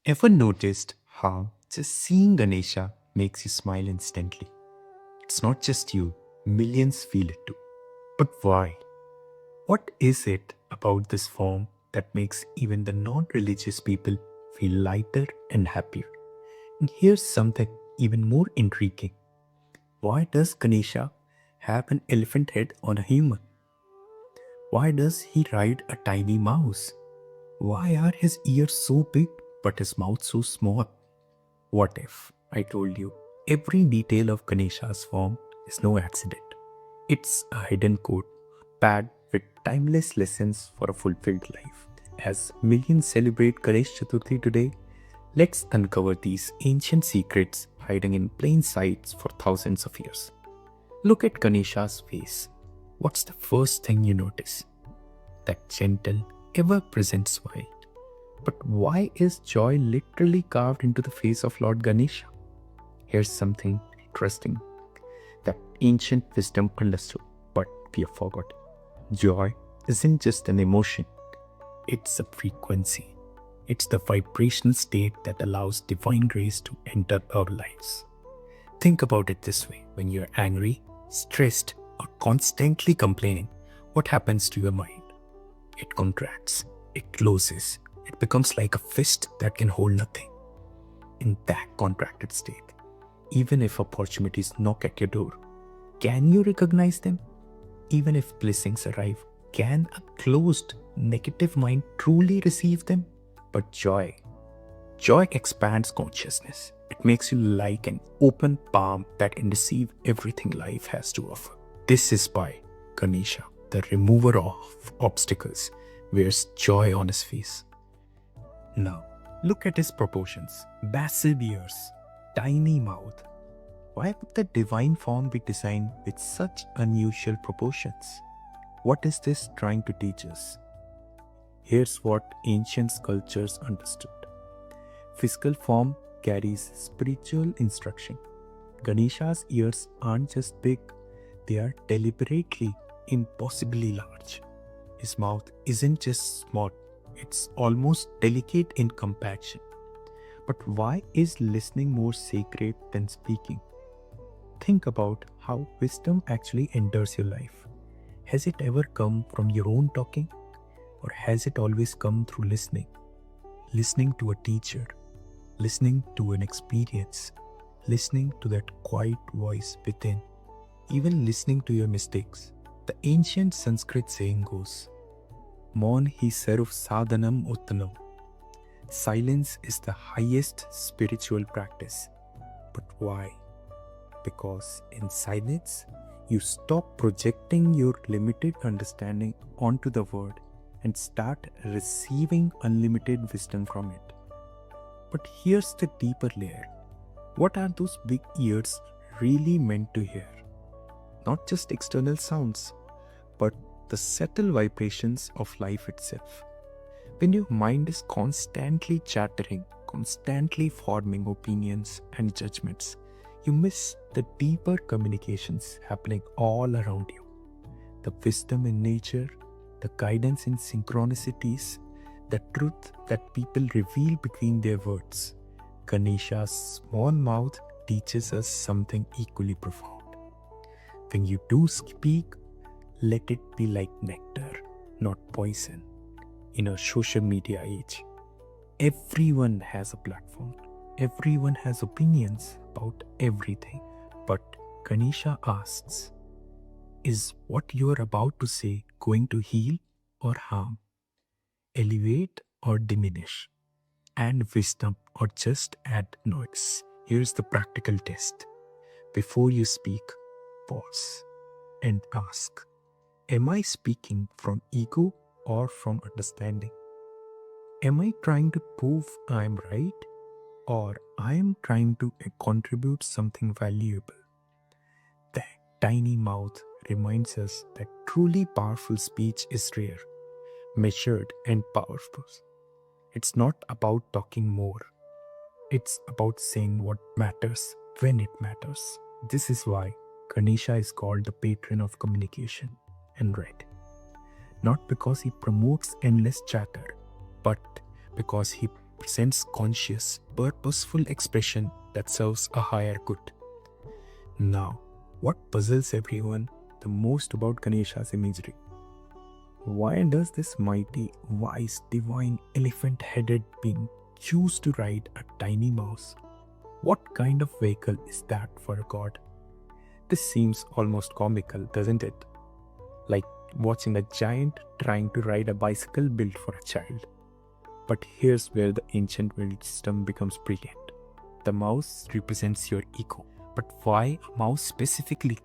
Ever noticed how just seeing Ganesha makes you smile instantly? It's not just you, millions feel it too. But why? What is it about this form that makes even the non religious people feel lighter and happier? And here's something even more intriguing. Why does Ganesha have an elephant head on a human? Why does he ride a tiny mouse? Why are his ears so big but his mouth so small? What if I told you every detail of Ganesha's form is no accident? It's a hidden code, pad with timeless lessons for a fulfilled life. As millions celebrate Ganesh Chaturthi today, let's uncover these ancient secrets hiding in plain sight for thousands of years. Look at Ganesha's face. What's the first thing you notice? That gentle, ever present smile. But why is joy literally carved into the face of Lord Ganesha? Here's something interesting that ancient wisdom understood, but we have forgotten. Joy isn't just an emotion, it's a frequency. It's the vibrational state that allows divine grace to enter our lives. Think about it this way: when you're angry, stressed, or constantly complaining, what happens to your mind? It contracts, it closes, it becomes like a fist that can hold nothing. In that contracted state, even if opportunities knock at your door, can you recognize them? Even if blessings arrive, can a closed, negative mind truly receive them? But joy expands consciousness. It makes you like an open palm that can receive everything life has to offer. This is why Ganesha, the remover of obstacles, wears joy on his face. Now, look at his proportions. Massive ears, tiny mouth. Why would the divine form be designed with such unusual proportions? What is this trying to teach us? Here's what ancient sculptures understood. Physical form carries spiritual instruction. Ganesha's ears aren't just big, they are deliberately, impossibly large. His mouth isn't just small, it's almost delicate in compaction. But why is listening more sacred than speaking? Think about how wisdom actually enters your life. Has it ever come from your own talking? Or has it always come through listening? Listening to a teacher, listening to an experience, listening to that quiet voice within, even listening to your mistakes. The ancient Sanskrit saying goes, Maun hi sarv sadhanam uttanam. Silence is the highest spiritual practice. But why? Because in silence, you stop projecting your limited understanding onto the word and start receiving unlimited wisdom from it. But here's the deeper layer. What are those big ears really meant to hear? Not just external sounds, but the subtle vibrations of life itself. When your mind is constantly chattering, constantly forming opinions and judgments, you miss the deeper communications happening all around you. The wisdom in nature, the guidance in synchronicities, the truth that people reveal between their words. Ganesha's small mouth teaches us something equally profound. When you do speak, let it be like nectar, not poison. In a social media age, everyone has a platform. Everyone has opinions about everything. But Ganesha asks, is what you are about to say going to heal or harm? Elevate or diminish? And wisdom or just add noise? Here's the practical test. Before you speak, pause and ask, am I speaking from ego or from understanding? Am I trying to prove I'm right, or I'm trying to contribute something valuable? The tiny mouth reminds us that truly powerful speech is rare, measured, and powerful. It's not about talking more. It's about saying what matters when it matters. This is why Ganesha is called the patron of communication and writing. Not because he promotes endless chatter, but because he represents conscious, purposeful expression that serves a higher good. Now, what puzzles everyone the most about Ganesha's imagery? Why does this mighty, wise, divine, elephant-headed being choose to ride a tiny mouse? What kind of vehicle is that for a god? This seems almost comical, doesn't it? Like watching a giant trying to ride a bicycle built for a child. But here's where the ancient wisdom becomes brilliant. The mouse represents your ego. But why a mouse specifically?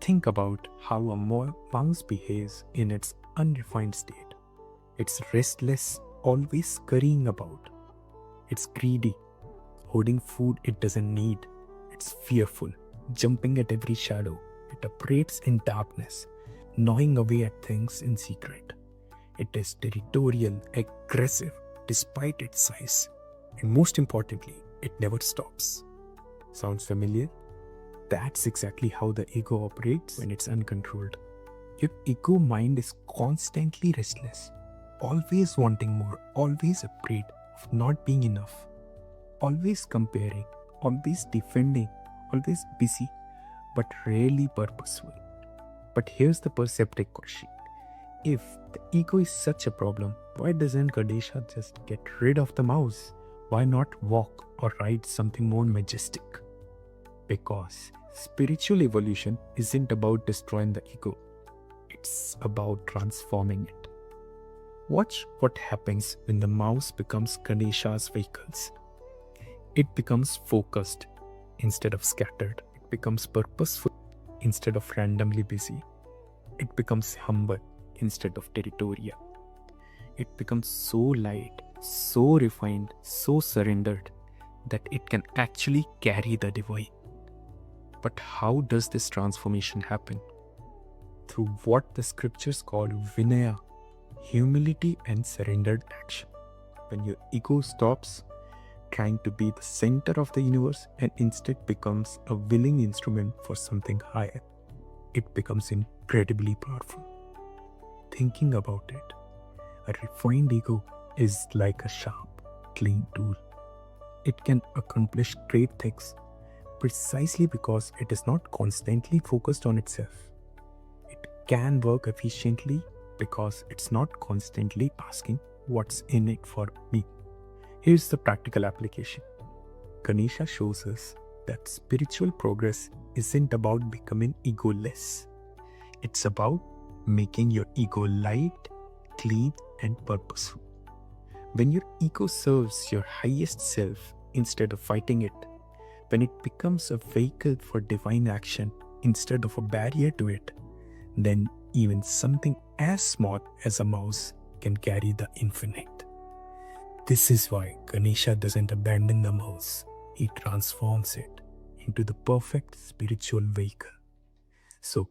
Think about how a mouse behaves in its unrefined state. It's restless, always scurrying about. It's greedy, hoarding food it doesn't need. It's fearful, jumping at every shadow. It operates in darkness, gnawing away at things in secret. It is territorial, aggressive, despite its size. And most importantly, it never stops. Sounds familiar? That's exactly how the ego operates when it's uncontrolled. Your ego mind is constantly restless, always wanting more, always afraid of not being enough, always comparing, always defending, always busy, but rarely purposeful. But here's the perceptive question. If the ego is such a problem, why doesn't Ganesha just get rid of the mouse? Why not walk or ride something more majestic? Because spiritual evolution isn't about destroying the ego. It's about transforming it. Watch what happens when the mouse becomes Ganesha's vehicles. It becomes focused instead of scattered. It becomes purposeful instead of randomly busy. It becomes humble instead of territorial. It becomes so light, so refined, so surrendered that it can actually carry the divine. But how does this transformation happen? Through what the scriptures call Vinaya, humility and surrendered action. When your ego stops trying to be the center of the universe and instead becomes a willing instrument for something higher, it becomes incredibly powerful. Thinking about it, a refined ego is like a sharp, clean tool. It can accomplish great things precisely because it is not constantly focused on itself. It can work efficiently because it's not constantly asking what's in it for me. Here's the practical application. Ganesha shows us that spiritual progress isn't about becoming egoless. It's about making your ego light, clean, and purposeful. When your ego serves your highest self instead of fighting it, when it becomes a vehicle for divine action instead of a barrier to it, then even something as small as a mouse can carry the infinite. This is why Ganesha doesn't abandon the mouse. He transforms it into the perfect spiritual vehicle. So,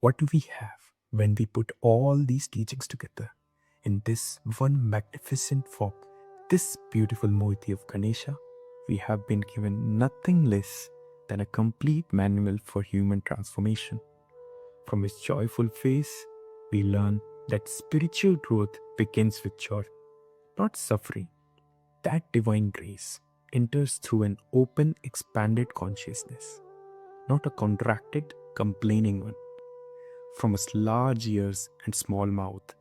what do we have when we put all these teachings together in this one magnificent form, this beautiful moiety of Ganesha? We have been given nothing less than a complete manual for human transformation. From his joyful face, we learn that spiritual growth begins with joy, not suffering. That divine grace enters through an open, expanded consciousness, not a contracted, complaining one. From his large ears and small mouth,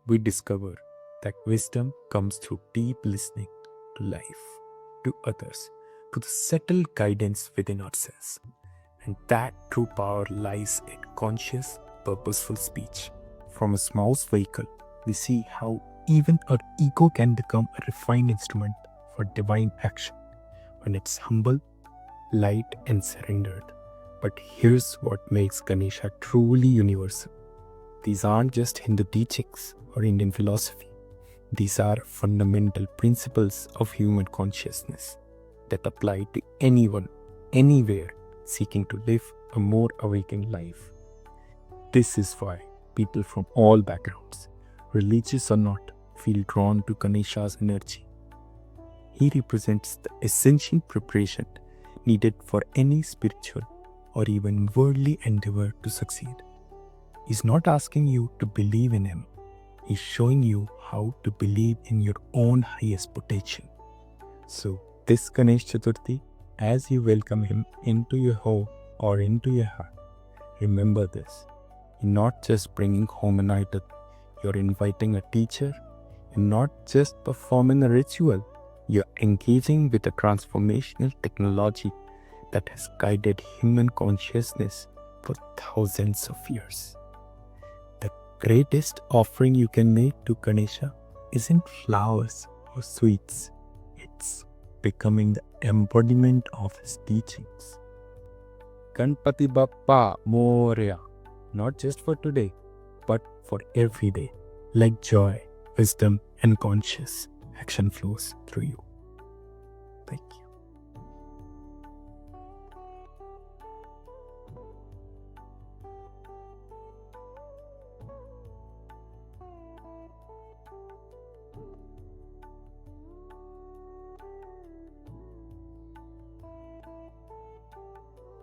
we discover that wisdom comes through deep listening to life, to others, to the subtle guidance within ourselves. And that true power lies in conscious, purposeful speech. From a mouse vehicle, we see how even our ego can become a refined instrument for divine action when it's humble, light, and surrendered. But here's what makes Ganesha truly universal. These aren't just Hindu teachings or Indian philosophy. These are fundamental principles of human consciousness that apply to anyone, anywhere, seeking to live a more awakened life. This is why people from all backgrounds, religious or not, feel drawn to Ganesha's energy. He represents the essential preparation needed for any spiritual or even worldly endeavor to succeed. He's not asking you to believe in him. He's showing you how to believe in your own highest potential. So, this Ganesh Chaturthi, as you welcome him into your home or into your heart, remember this. You're not just bringing home an idol, you're inviting a teacher. You're not just performing a ritual, you're engaging with a transformational technology that has guided human consciousness for thousands of years. The greatest offering you can make to Ganesha isn't flowers or sweets, it's becoming the embodiment of his teachings. Ganpati Bappa Moria, not just for today, but for every day. Like joy, wisdom, and conscious action flows through you. Thank you.